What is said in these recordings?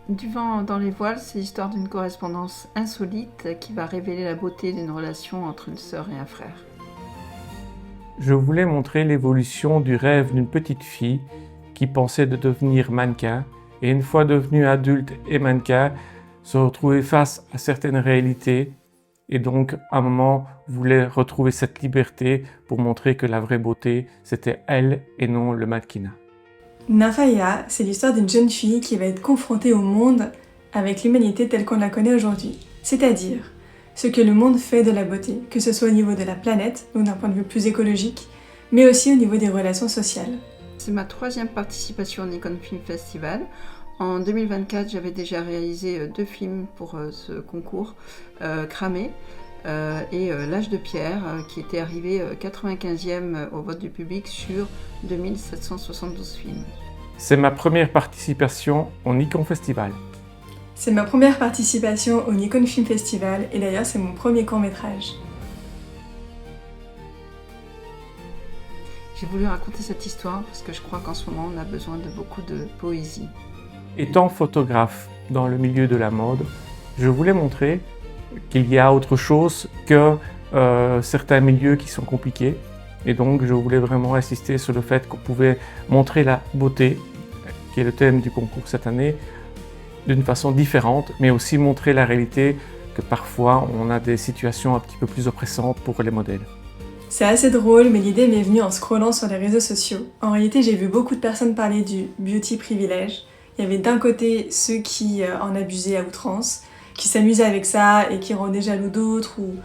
Du vent dans les voiles, c'est l'histoire d'une correspondance insolite qui va révéler la beauté d'une relation entre une sœur et un frère. Je voulais montrer l'évolution du rêve d'une petite fille qui pensait de devenir mannequin et une fois devenue adulte et mannequin, se retrouver face à certaines réalités et donc à un moment voulait retrouver cette liberté pour montrer que la vraie beauté c'était elle et non le mannequinat. Nymphaea, c'est l'histoire d'une jeune fille qui va être confrontée au monde avec l'humanité telle qu'on la connaît aujourd'hui, c'est-à-dire ce que le monde fait de la beauté, que ce soit au niveau de la planète, donc d'un point de vue plus écologique, mais aussi au niveau des relations sociales. C'est ma 3e participation au Nikon Film Festival. En 2024, j'avais déjà réalisé 2 films pour ce concours, Cramé et L'âge de pierre, qui était arrivé 95e au vote du public sur 2772 films. C'est ma première participation au Nikon Festival. C'est ma première participation au Nikon Film Festival et d'ailleurs c'est mon premier court-métrage. J'ai voulu raconter cette histoire parce que je crois qu'en ce moment on a besoin de beaucoup de poésie. Étant photographe dans le milieu de la mode, je voulais montrer qu'il y a autre chose que certains milieux qui sont compliqués. Et donc je voulais vraiment insister sur le fait qu'on pouvait montrer la beauté, qui est le thème du concours cette année, d'une façon différente, mais aussi montrer la réalité que parfois on a des situations un petit peu plus oppressantes pour les modèles. C'est assez drôle, mais l'idée m'est venue en scrollant sur les réseaux sociaux. En réalité, j'ai vu beaucoup de personnes parler du beauty privilège. Il y avait d'un côté ceux qui en abusaient à outrance, qui s'amusaient avec ça et qui rendaient jaloux d'autres, ou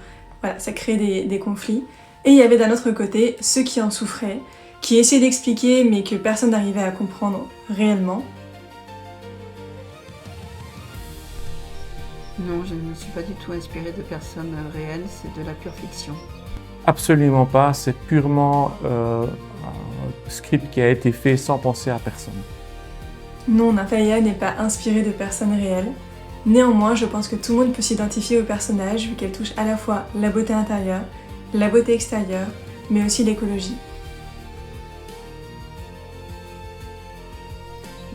voilà, ça crée des conflits. Et il y avait d'un autre côté ceux qui en souffraient, qui essayaient d'expliquer mais que personne n'arrivait à comprendre réellement. Non, je ne me suis pas du tout inspirée de personnes réelles, c'est de la pure fiction. Absolument pas, c'est purement un script qui a été fait sans penser à personne. Non, Nymphaea n'est pas inspirée de personnes réelles. Néanmoins, je pense que tout le monde peut s'identifier au personnage vu qu'elle touche à la fois la beauté intérieure, la beauté extérieure, mais aussi l'écologie.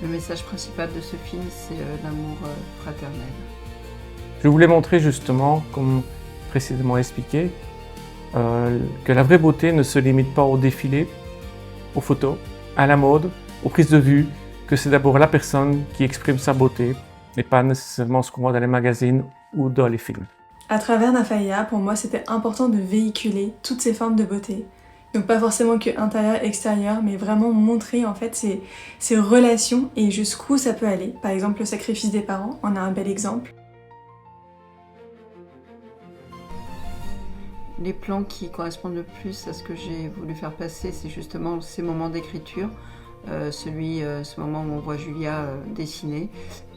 Le message principal de ce film, c'est l'amour fraternel. Je voulais montrer justement, comme précédemment expliqué, que la vraie beauté ne se limite pas au défilé, aux photos, à la mode, aux prises de vue, que c'est d'abord la personne qui exprime sa beauté et pas nécessairement ce qu'on voit dans les magazines ou dans les films. À travers Nymphaea, pour moi, c'était important de véhiculer toutes ces formes de beauté. Donc pas forcément que intérieur, extérieur, mais vraiment montrer en fait ces relations et jusqu'où ça peut aller. Par exemple, le sacrifice des parents en a un bel exemple. Les plans qui correspondent le plus à ce que j'ai voulu faire passer, c'est justement ces moments d'écriture. Ce moment où on voit Julia dessiner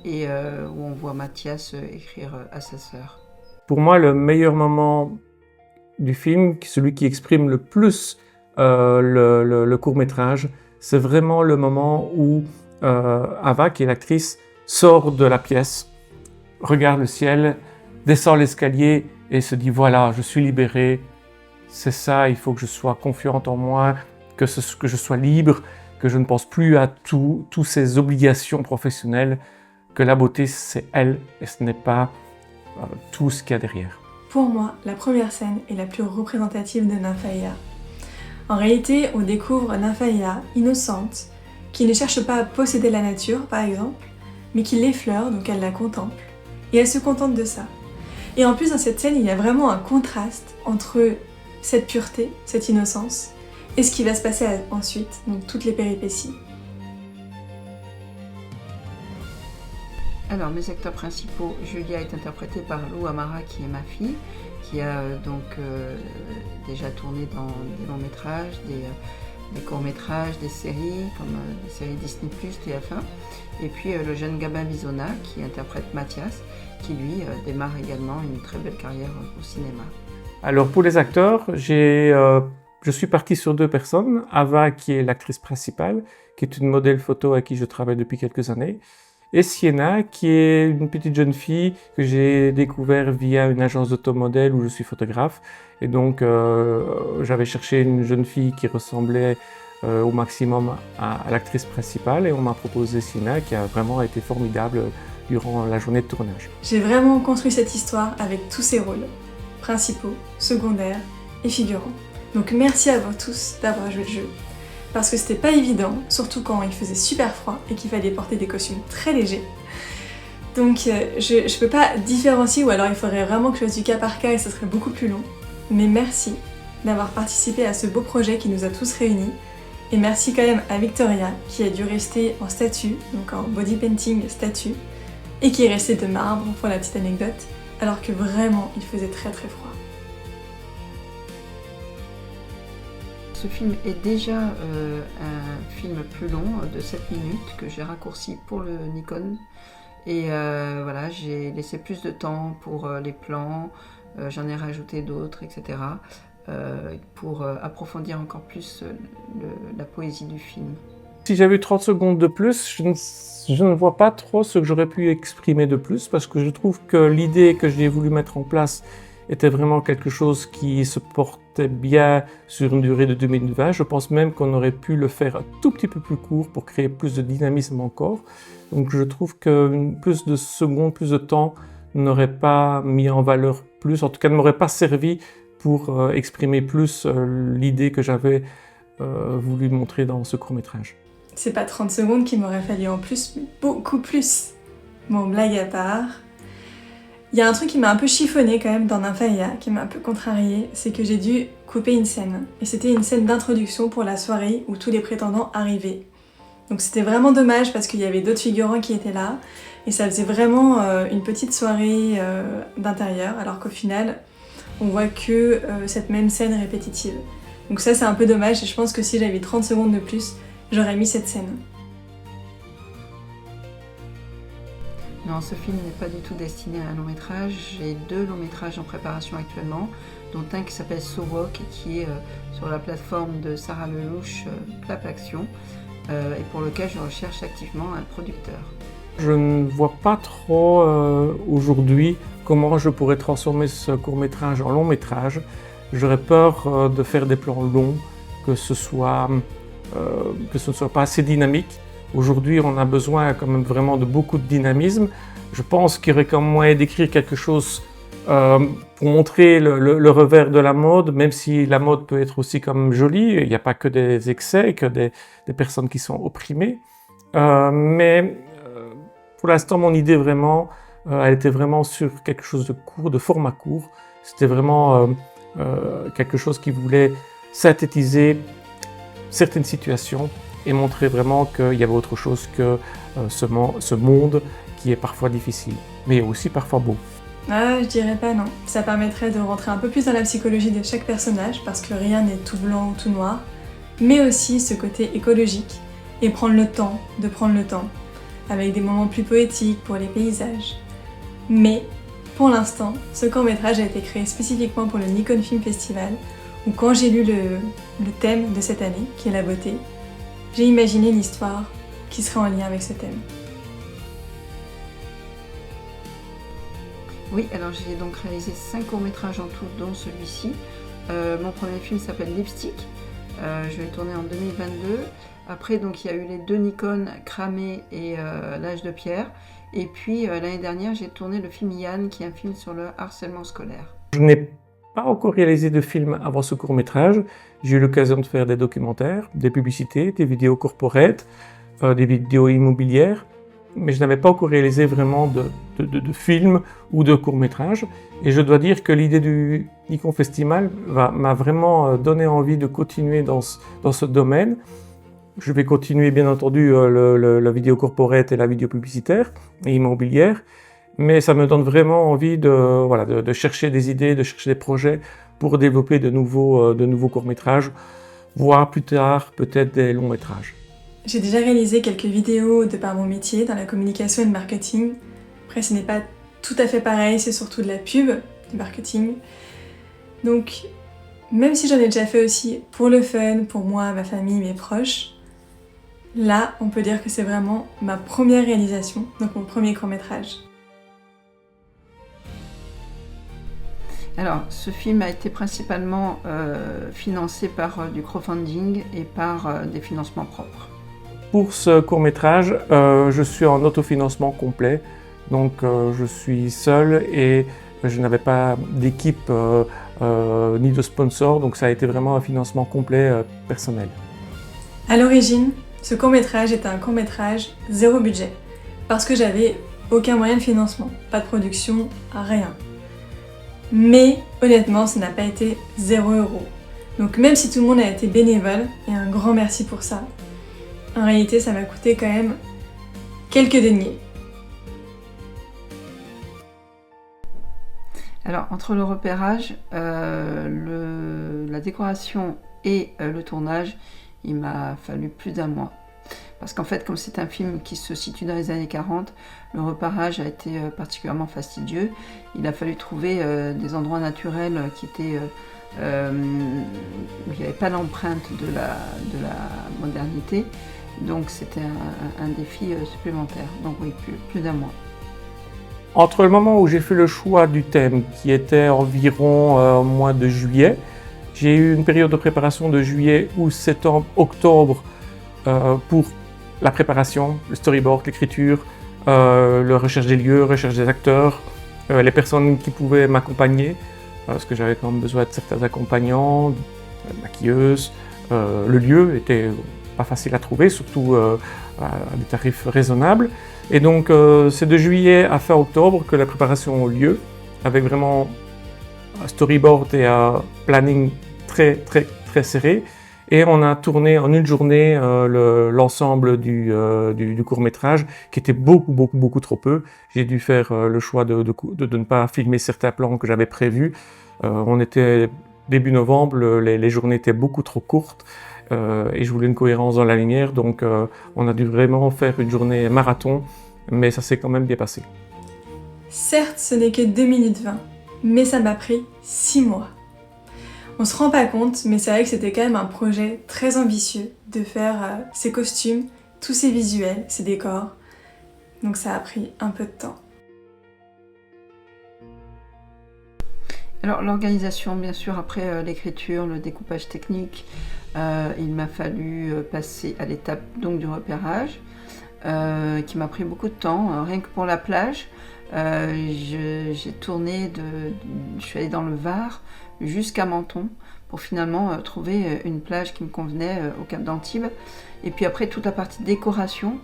et où on voit Mathias écrire à sa sœur. Pour moi, le meilleur moment du film, celui qui exprime le plus le court-métrage, c'est vraiment le moment où Ava, qui est l'actrice, sort de la pièce, regarde le ciel, descend l'escalier et se dit « Voilà, je suis libérée, c'est ça, il faut que je sois confiante en moi, que je sois libre, que je ne pense plus à toutes ces obligations professionnelles, que la beauté, c'est elle et ce n'est pas tout ce qu'il y a derrière. » Pour moi, la première scène est la plus représentative de Nymphaea. En réalité, on découvre Nymphaea innocente, qui ne cherche pas à posséder la nature, par exemple, mais qui l'effleure, donc elle la contemple, et elle se contente de ça. Et en plus, dans cette scène, il y a vraiment un contraste entre cette pureté, cette innocence, et ce qui va se passer ensuite, donc toutes les péripéties. Alors, mes acteurs principaux, Julia est interprétée par Lou Amara, qui est ma fille, qui a déjà tourné dans des longs métrages, des courts métrages, des séries, comme des séries Disney+, TF1. Et puis le jeune Gabin Bisona, qui interprète Mathias, qui lui démarre également une très belle carrière au cinéma. Alors pour les acteurs, je suis parti sur 2 personnes. Ava, qui est l'actrice principale, qui est une modèle photo avec qui je travaille depuis quelques années. Et Sienna, qui est une petite jeune fille que j'ai découvert via une agence d'automodèle où je suis photographe. Et donc, j'avais cherché une jeune fille qui ressemblait au maximum à l'actrice principale et on m'a proposé Sienna, qui a vraiment été formidable durant la journée de tournage. J'ai vraiment construit cette histoire avec tous ses rôles, principaux, secondaires et figurants. Donc merci à vous tous d'avoir joué le jeu, parce que c'était pas évident, surtout quand il faisait super froid et qu'il fallait porter des costumes très légers. Donc je peux pas différencier, ou alors il faudrait vraiment que je fasse du cas par cas et ça serait beaucoup plus long. Mais merci d'avoir participé à ce beau projet qui nous a tous réunis. Et merci quand même à Victoria qui a dû rester en statue, donc en body painting statue, et qui est restée de marbre pour la petite anecdote, alors que vraiment il faisait très très froid. Ce film est déjà un film plus long de 7 minutes que j'ai raccourci pour le Nikon. Et voilà, j'ai laissé plus de temps pour les plans, j'en ai rajouté d'autres, etc. Pour approfondir encore plus la poésie du film. Si j'avais eu 30 secondes de plus, je ne vois pas trop ce que j'aurais pu exprimer de plus, parce que je trouve que l'idée que j'ai voulu mettre en place était vraiment quelque chose qui se portait bien sur une durée de 2 minutes 20. Je pense même qu'on aurait pu le faire un tout petit peu plus court pour créer plus de dynamisme encore. Donc je trouve que plus de secondes, plus de temps n'aurait pas mis en valeur plus, en tout cas ne m'aurait pas servi pour exprimer plus l'idée que j'avais voulu montrer dans ce court-métrage. C'est pas 30 secondes qu'il m'aurait fallu en plus, mais beaucoup plus. Bon, blague à part. Il y a un truc qui m'a un peu chiffonné quand même dans Nymphaea, qui m'a un peu contrariée, c'est que j'ai dû couper une scène. Et c'était une scène d'introduction pour la soirée où tous les prétendants arrivaient. Donc c'était vraiment dommage parce qu'il y avait d'autres figurants qui étaient là, et ça faisait vraiment une petite soirée d'intérieur, alors qu'au final, on voit que cette même scène répétitive. Donc ça c'est un peu dommage, et je pense que si j'avais 30 secondes de plus, j'aurais mis cette scène. Non, ce film n'est pas du tout destiné à un long métrage. J'ai 2 longs métrages en préparation actuellement, dont un qui s'appelle So Walk et qui est sur la plateforme de Sarah Lelouch, Clap Action, et pour lequel je recherche activement un producteur. Je ne vois pas trop aujourd'hui comment je pourrais transformer ce court-métrage en long-métrage. J'aurais peur de faire des plans longs, que ce ne soit pas assez dynamique. Aujourd'hui, on a besoin quand même vraiment de beaucoup de dynamisme. Je pense qu'il y aurait quand même moyen d'écrire quelque chose pour montrer le revers de la mode, même si la mode peut être aussi quand même jolie. Il n'y a pas que des excès, que des personnes qui sont opprimées. Mais pour l'instant, mon idée vraiment, elle était vraiment sur quelque chose de court, de format court. C'était vraiment quelque chose qui voulait synthétiser certaines situations et montrer vraiment qu'il y avait autre chose que ce monde qui est parfois difficile, mais aussi parfois beau. Ah, je dirais pas non. Ça permettrait de rentrer un peu plus dans la psychologie de chaque personnage, parce que rien n'est tout blanc ou tout noir, mais aussi ce côté écologique, et prendre le temps de prendre le temps, avec des moments plus poétiques pour les paysages. Mais, pour l'instant, ce court-métrage a été créé spécifiquement pour le Nikon Film Festival, où quand j'ai lu le thème de cette année, qui est la beauté, j'ai imaginé l'histoire qui serait en lien avec ce thème. Oui, alors j'ai donc réalisé 5 courts-métrages en tout, dont celui-ci. Mon premier film s'appelle Lipstick. Je l'ai tourné en 2022. Après, donc, il y a eu les 2 Nikon, Cramé et L'âge de pierre. Et puis, l'année dernière, j'ai tourné le film Yann, qui est un film sur le harcèlement scolaire. Je n'ai pas encore réalisé de film avant ce court-métrage. J'ai eu l'occasion de faire des documentaires, des publicités, des vidéos corporate, des vidéos immobilières, mais je n'avais pas encore réalisé vraiment de film ou de court-métrage. Et je dois dire que l'idée du Nikon Festival m'a vraiment donné envie de continuer dans ce domaine. Je vais continuer bien entendu la vidéo corporate et la vidéo publicitaire et immobilière, mais ça me donne vraiment envie de chercher des idées, de chercher des projets pour développer de nouveaux courts-métrages, voire plus tard peut-être des longs-métrages. J'ai déjà réalisé quelques vidéos de par mon métier dans la communication et le marketing. Après, ce n'est pas tout à fait pareil, c'est surtout de la pub, du marketing. Donc, même si j'en ai déjà fait aussi pour le fun, pour moi, ma famille, mes proches, là, on peut dire que c'est vraiment ma première réalisation, donc mon premier court-métrage. Alors, ce film a été principalement financé par du crowdfunding et par des financements propres. Pour ce court-métrage, je suis en autofinancement complet. Donc je suis seul et je n'avais pas d'équipe ni de sponsor, donc ça a été vraiment un financement complet personnel. À l'origine, ce court-métrage était un court-métrage zéro budget, parce que j'avais aucun moyen de financement, pas de production, rien. Mais honnêtement, ça n'a pas été 0 €. Donc même si tout le monde a été bénévole, et un grand merci pour ça, en réalité ça m'a coûté quand même quelques deniers. Alors, entre le repérage, la décoration et le tournage, il m'a fallu plus d'1 mois. Parce qu'en fait, comme c'est un film qui se situe dans les années 40, le repérage a été particulièrement fastidieux. Il a fallu trouver des endroits naturels qui étaient, où il n'y avait pas l'empreinte de la modernité. Donc c'était un défi supplémentaire. Donc oui, plus d'1 mois. Entre le moment où j'ai fait le choix du thème, qui était environ au mois de juillet, j'ai eu une période de préparation de juillet, août, septembre, octobre pour la préparation, le storyboard, l'écriture, la recherche des lieux, recherche des acteurs, les personnes qui pouvaient m'accompagner, parce que j'avais quand même besoin de certains accompagnants, maquilleuses. Le lieu était pas facile à trouver, surtout à des tarifs raisonnables. Et donc c'est de juillet à fin octobre que la préparation a eu lieu, avec vraiment un storyboard et un planning très serré. Et on a tourné en une journée l'ensemble du court-métrage, qui était beaucoup trop peu. J'ai dû faire le choix de ne pas filmer certains plans que j'avais prévus. On était début novembre, les journées étaient beaucoup trop courtes. Et je voulais une cohérence dans la lumière, donc on a dû vraiment faire une journée marathon, mais ça s'est quand même bien passé. Certes, ce n'est que 2 minutes 20, mais ça m'a pris 6 mois. On se rend pas compte, mais c'est vrai que c'était quand même un projet très ambitieux de faire ces costumes, tous ces visuels, ces décors, donc ça a pris un peu de temps. Alors l'organisation, bien sûr, après l'écriture, le découpage technique, il m'a fallu passer à l'étape donc du repérage, qui m'a pris beaucoup de temps, rien que pour la plage. J'ai tourné, je suis allée dans le Var jusqu'à Menton pour finalement trouver une plage qui me convenait au Cap d'Antibes. Et puis après toute la partie décoration,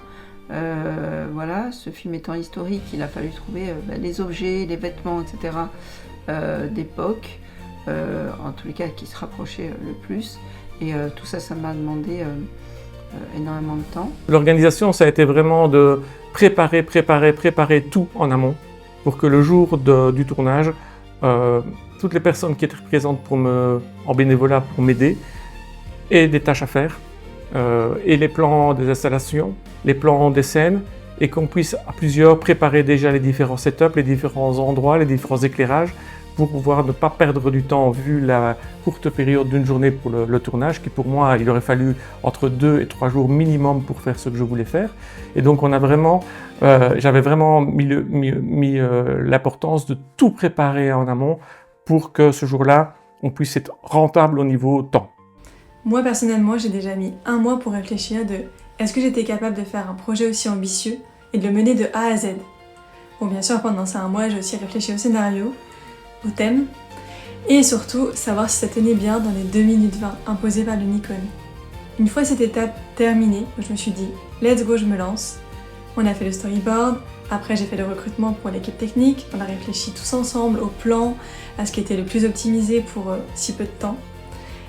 voilà, ce film étant historique, il a fallu trouver les objets, les vêtements, etc. D'époque, en tous les cas qui se rapprochaient le plus. Et tout ça, ça m'a demandé énormément de temps. L'organisation, ça a été vraiment de préparer tout en amont pour que le jour du tournage, toutes les personnes qui étaient présentes en bénévolat pour m'aider aient des tâches à faire, et les plans des installations, les plans des scènes, et qu'on puisse à plusieurs préparer déjà les différents setups, les différents endroits, les différents éclairages, pour pouvoir ne pas perdre du temps vu la courte période d'une journée pour le tournage, qui pour moi, il aurait fallu entre 2 et 3 jours minimum pour faire ce que je voulais faire. Et donc j'avais vraiment mis l'importance de tout préparer en amont pour que ce jour-là, on puisse être rentable au niveau temps. Moi personnellement, j'ai déjà mis 1 mois pour réfléchir de est-ce que j'étais capable de faire un projet aussi ambitieux et de le mener de A à Z. Bon, bien sûr, pendant ces 1 mois, j'ai aussi réfléchi au scénario, au thème, et surtout savoir si ça tenait bien dans les 2 minutes 20 imposées par le Nikon. Une fois cette étape terminée, je me suis dit let's go, je me lance. On a fait le storyboard, après j'ai fait le recrutement pour l'équipe technique, on a réfléchi tous ensemble au plan, à ce qui était le plus optimisé pour si peu de temps.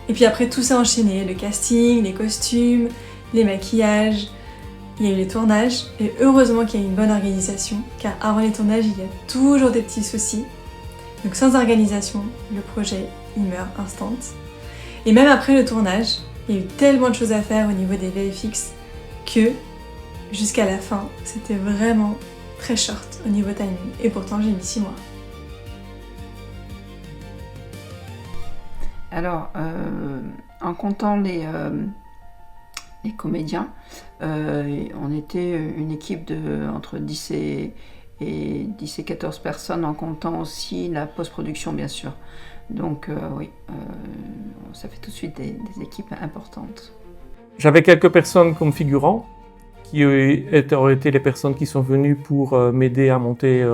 Et puis après tout s'est enchaîné, le casting, les costumes, les maquillages, il y a eu les tournages, et heureusement qu'il y a eu une bonne organisation, car avant les tournages il y a toujours des petits soucis. Donc sans organisation, le projet, il meurt instant. Et même après le tournage, il y a eu tellement de choses à faire au niveau des VFX que jusqu'à la fin, c'était vraiment très short au niveau timing. Et pourtant, j'ai mis 6 mois. Alors, en comptant les comédiens, on était une équipe de entre 10 et 14 personnes, en comptant aussi la post-production, bien sûr. Donc oui, ça fait tout de suite des équipes importantes. J'avais quelques personnes comme figurants qui auraient été les personnes qui sont venues pour m'aider à monter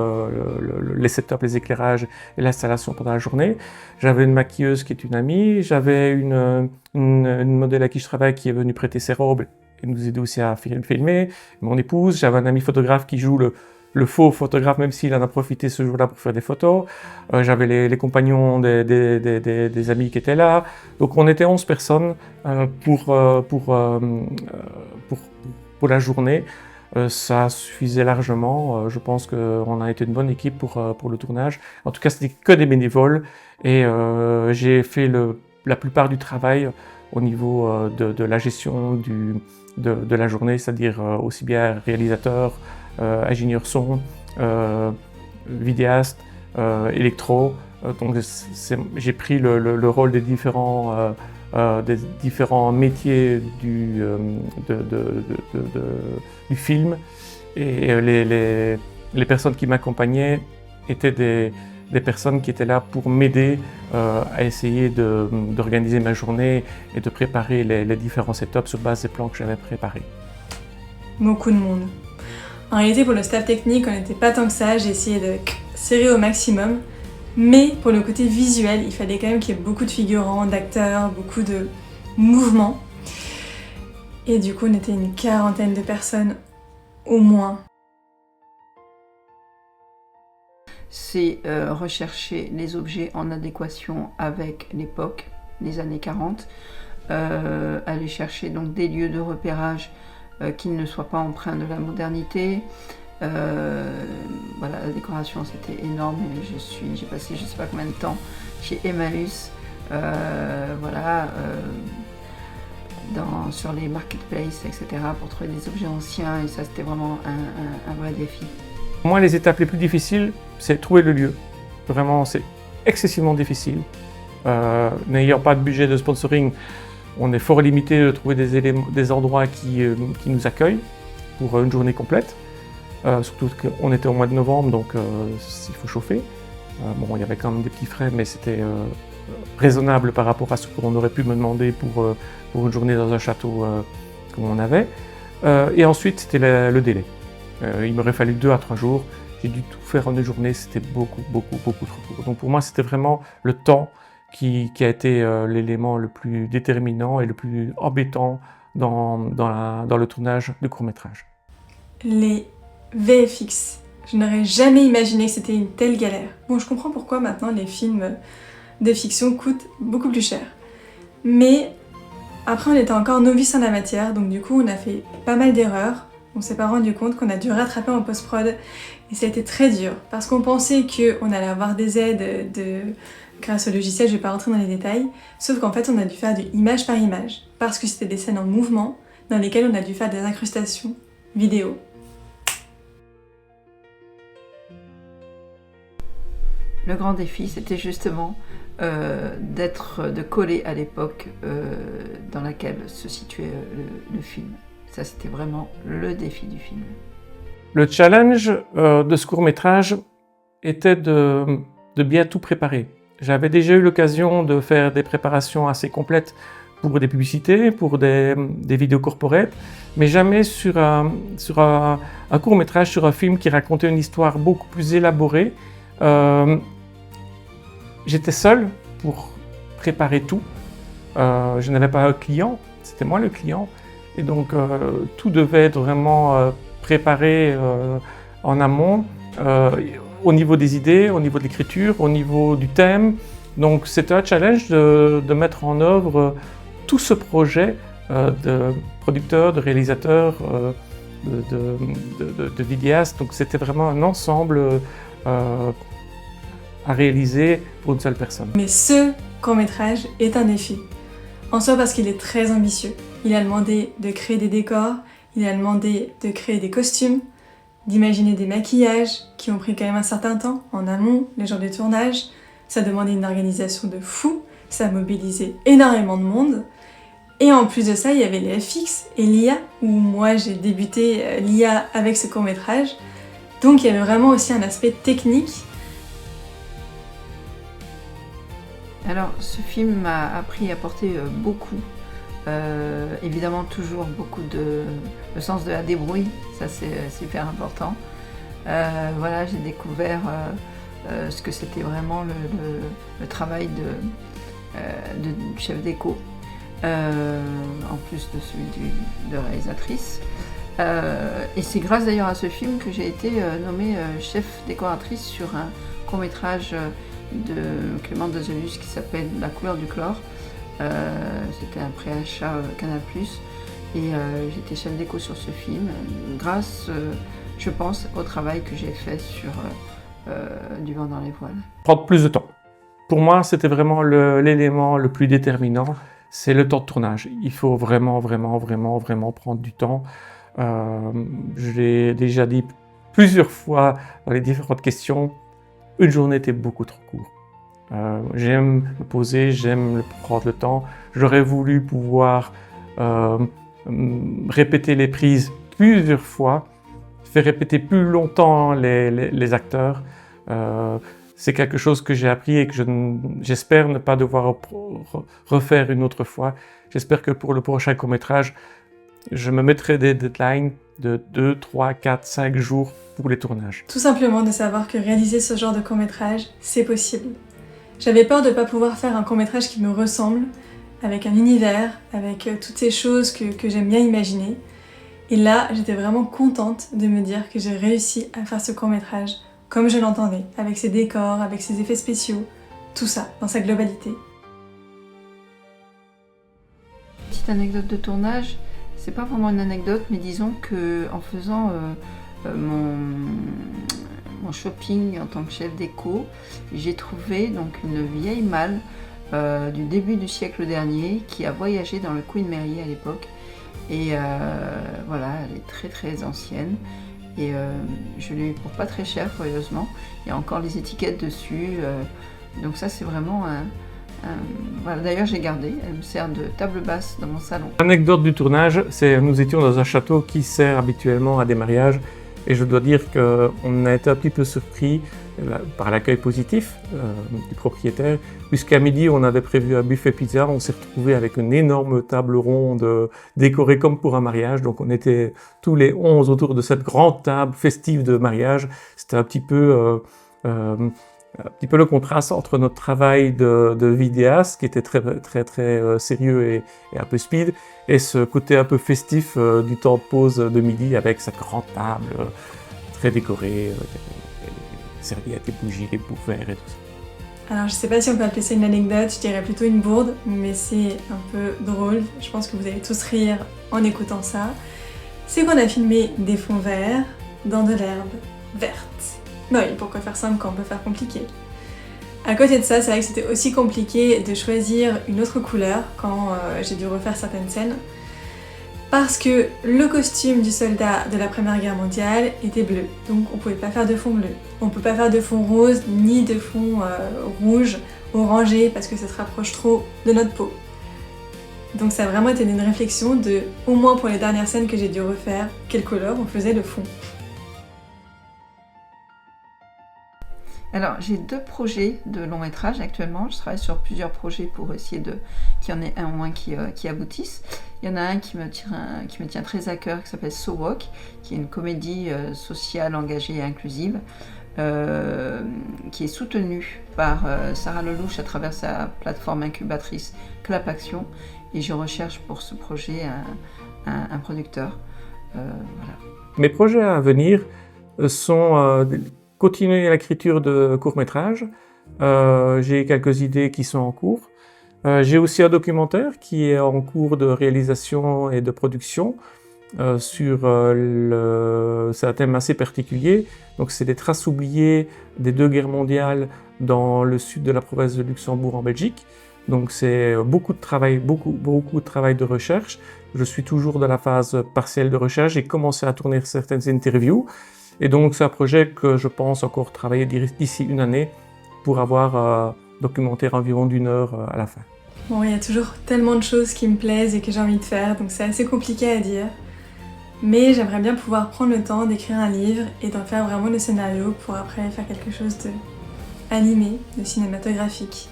les setups, les éclairages et l'installation pendant la journée. J'avais une maquilleuse qui est une amie, j'avais une modèle à qui je travaille qui est venue prêter ses robes et nous aider aussi à filmer, mon épouse. J'avais un ami photographe qui joue le faux photographe, même s'il en a profité ce jour-là pour faire des photos. J'avais les compagnons des amis qui étaient là. Donc on était 11 personnes pour la journée. Ça suffisait largement. Je pense qu'on a été une bonne équipe pour le tournage. En tout cas, c'était que des bénévoles. Et j'ai fait la plupart du travail au niveau de la gestion de la journée, c'est-à-dire aussi bien réalisateur, ingénieur son, vidéaste, électro. Donc j'ai pris le rôle des différents métiers du film, et les personnes qui m'accompagnaient étaient des personnes qui étaient là pour m'aider à essayer d'organiser ma journée et de préparer les différents setups sur base des plans que j'avais préparés. Beaucoup de monde. En réalité, pour le staff technique, on n'était pas tant que ça, j'ai essayé de serrer au maximum, mais pour le côté visuel, il fallait quand même qu'il y ait beaucoup de figurants, d'acteurs, beaucoup de mouvements. Et du coup, on était une quarantaine de personnes au moins. C'est rechercher les objets en adéquation avec l'époque, les années 40, aller chercher donc des lieux de repérage qui ne soient pas empreints de la modernité. Voilà, la décoration c'était énorme, j'ai passé je ne sais pas combien de temps chez Emmaüs, voilà, sur les marketplaces, etc., pour trouver des objets anciens, et ça c'était vraiment un vrai défi. Pour moi, les étapes les plus difficiles, c'est trouver le lieu. Vraiment, c'est excessivement difficile. N'ayant pas de budget de sponsoring, on est fort limité de trouver des endroits qui nous accueillent pour une journée complète. Surtout qu'on était au mois de novembre, donc il faut chauffer. Bon, il y avait quand même des petits frais, mais c'était raisonnable par rapport à ce qu'on aurait pu me demander pour une journée dans un château comme on avait. Et ensuite, c'était le délai. Il m'aurait fallu 2 à 3 jours. J'ai dû tout faire en une journée, c'était beaucoup trop court. Donc pour moi, c'était vraiment le temps qui a été l'élément le plus déterminant et le plus embêtant dans le tournage du court-métrage. Les VFX. Je n'aurais jamais imaginé que c'était une telle galère. Bon, je comprends pourquoi maintenant les films de fiction coûtent beaucoup plus cher. Mais après, on était encore novices en la matière, donc du coup, on a fait pas mal d'erreurs. On s'est pas rendu compte qu'on a dû rattraper en post-prod, et ça a été très dur, parce qu'on pensait qu'on allait avoir des aides grâce au logiciel, je vais pas rentrer dans les détails, sauf qu'en fait, on a dû faire du image par image, parce que c'était des scènes en mouvement, dans lesquelles on a dû faire des incrustations vidéo. Le grand défi, c'était justement de coller à l'époque dans laquelle se situait le film. Ça, c'était vraiment le défi du film. Le challenge de ce court-métrage était de bien tout préparer. J'avais déjà eu l'occasion de faire des préparations assez complètes pour des publicités, pour des vidéos corporate, mais jamais sur un court-métrage, sur un film qui racontait une histoire beaucoup plus élaborée. J'étais seul pour préparer tout. Je n'avais pas un client, c'était moi le client. Et donc tout devait être vraiment préparé en amont, au niveau des idées, au niveau de l'écriture, au niveau du thème. Donc c'était un challenge de mettre en œuvre tout ce projet de producteur, de réalisateur, de vidéaste. Donc c'était vraiment un ensemble à réaliser pour une seule personne. Mais ce court-métrage est un défi. En soi parce qu'il est très ambitieux. Il a demandé de créer des décors, il a demandé de créer des costumes, d'imaginer des maquillages qui ont pris quand même un certain temps en amont, les jours de tournage. Ça demandait une organisation de fou, ça a mobilisé énormément de monde. Et en plus de ça, il y avait les FX et l'IA, où moi j'ai débuté l'IA avec ce court-métrage. Donc il y avait vraiment aussi un aspect technique. Alors ce film m'a appris à porter beaucoup Évidemment, toujours beaucoup le sens de la débrouille, ça c'est super important. Voilà, j'ai découvert ce que c'était vraiment le travail de chef déco, en plus de celui de réalisatrice. Et c'est grâce d'ailleurs à ce film que j'ai été nommée chef décoratrice sur un court-métrage de Clément Dazelius qui s'appelle La couleur du chlore. C'était un préachat Canal+, et j'étais chef déco sur ce film grâce, je pense, au travail que j'ai fait sur Du vent dans les voiles. Prendre plus de temps. Pour moi, c'était vraiment l'élément le plus déterminant, c'est le temps de tournage. Il faut vraiment prendre du temps. Je l'ai déjà dit plusieurs fois dans les différentes questions, une journée était beaucoup trop court. J'aime me poser, j'aime prendre le temps. J'aurais voulu pouvoir répéter les prises plusieurs fois, faire répéter plus longtemps les acteurs. C'est quelque chose que j'ai appris et que j'espère ne pas devoir refaire une autre fois. J'espère que pour le prochain court-métrage, je me mettrai des deadlines de 2, 3, 4, 5 jours pour les tournages. Tout simplement de savoir que réaliser ce genre de court-métrage, c'est possible. J'avais peur de ne pas pouvoir faire un court-métrage qui me ressemble, avec un univers, avec toutes ces choses que j'aime bien imaginer. Et là, j'étais vraiment contente de me dire que j'ai réussi à faire ce court-métrage comme je l'entendais, avec ses décors, avec ses effets spéciaux, tout ça, dans sa globalité. Petite anecdote de tournage, c'est pas vraiment une anecdote, mais disons que en faisant mon shopping en tant que chef déco, j'ai trouvé donc une vieille malle du début du siècle dernier qui a voyagé dans le Queen Mary à l'époque. Et voilà, elle est très très ancienne. Et je l'ai eu pour pas très cher, curieusement. Il y a encore les étiquettes dessus. Donc ça, c'est vraiment voilà. D'ailleurs, j'ai gardé. Elle me sert de table basse dans mon salon. L'anecdote du tournage, c'est nous étions dans un château qui sert habituellement à des mariages. Et je dois dire qu'on a été un petit peu surpris par l'accueil positif du propriétaire, puisqu'à midi, on avait prévu un buffet pizza. On s'est retrouvé avec une énorme table ronde décorée comme pour un mariage. Donc on était tous les 11 autour de cette grande table festive de mariage. C'était un petit peu le contraste entre notre travail de vidéaste, qui était très sérieux et un peu speed, et ce côté un peu festif du temps de pause de midi avec cette grande table très décorée, les serviettes, les bougies, les couverts et tout ça. Alors je sais pas si on peut appeler ça une anecdote, je dirais plutôt une bourde, mais c'est un peu drôle, je pense que vous allez tous rire en écoutant ça. C'est qu'on a filmé des fonds verts dans de l'herbe verte. Bah oui, pourquoi faire simple quand on peut faire compliqué? À côté de ça, c'est vrai que c'était aussi compliqué de choisir une autre couleur quand j'ai dû refaire certaines scènes. Parce que le costume du soldat de la Première Guerre mondiale était bleu, donc on pouvait pas faire de fond bleu. On peut pas faire de fond rose, ni de fond rouge, orangé, parce que ça se rapproche trop de notre peau. Donc ça a vraiment été une réflexion de, au moins pour les dernières scènes que j'ai dû refaire, quelle couleur on faisait le fond. Alors, j'ai 2 projets de long métrage actuellement. Je travaille sur plusieurs projets pour essayer qu'il y en ait un au moins qui aboutisse. Il y en a un qui me tient très à cœur, qui s'appelle So Walk, qui est une comédie sociale, engagée et inclusive, qui est soutenue par Sarah Lelouch à travers sa plateforme incubatrice Clap Action. Et je recherche pour ce projet un producteur. Voilà. Mes projets à venir sont continuer l'écriture de courts-métrages. J'ai quelques idées qui sont en cours. J'ai aussi un documentaire qui est en cours de réalisation et de production sur c'est un thème assez particulier. Donc c'est des traces oubliées des 2 guerres mondiales dans le sud de la province de Luxembourg en Belgique. Donc c'est beaucoup de travail de recherche. Je suis toujours dans la phase partielle de recherche. J'ai commencé à tourner certaines interviews. Et donc c'est un projet que je pense encore travailler d'ici 1 année pour avoir un documentaire environ d'1 heure à la fin. Bon, il y a toujours tellement de choses qui me plaisent et que j'ai envie de faire, donc c'est assez compliqué à dire. Mais j'aimerais bien pouvoir prendre le temps d'écrire un livre et d'en faire vraiment le scénario pour après faire quelque chose de animé, de cinématographique.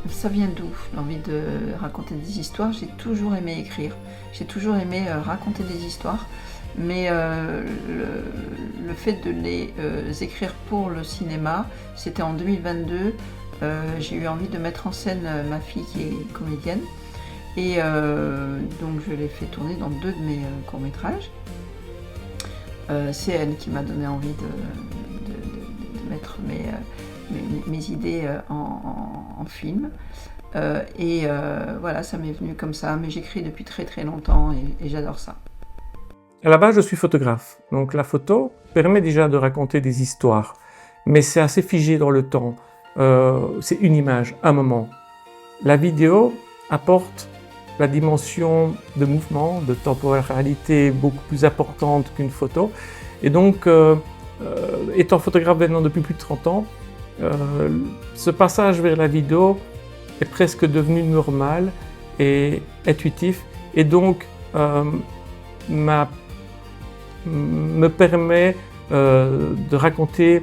Ça vient d'où, l'envie de raconter des histoires? J'ai toujours aimé écrire, j'ai toujours aimé raconter des histoires, mais le fait de les écrire pour le cinéma, c'était en 2022. J'ai eu envie de mettre en scène ma fille qui est comédienne, et donc je l'ai fait tourner dans 2 de mes courts-métrages. C'est elle qui m'a donné envie de mettre mes idées en film. Voilà, ça m'est venu comme ça, mais j'écris depuis très très longtemps et j'adore ça. À la base, je suis photographe, donc la photo permet déjà de raconter des histoires, mais c'est assez figé dans le temps. C'est une image, un moment. La vidéo apporte la dimension de mouvement, de temporalité beaucoup plus importante qu'une photo. Et donc, étant photographe maintenant depuis plus de 30 ans, ce passage vers la vidéo est presque devenu normal et intuitif, et donc me permet de raconter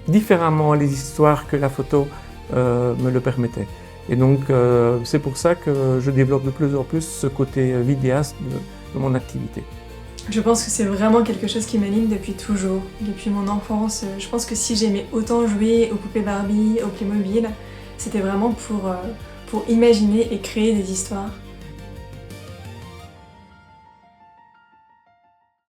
différemment les histoires que la photo me le permettait. Et donc c'est pour ça que je développe de plus en plus ce côté vidéaste de mon activité. Je pense que c'est vraiment quelque chose qui m'anime depuis toujours, depuis mon enfance. Je pense que si j'aimais autant jouer aux poupées Barbie, au Playmobil, c'était vraiment pour imaginer et créer des histoires.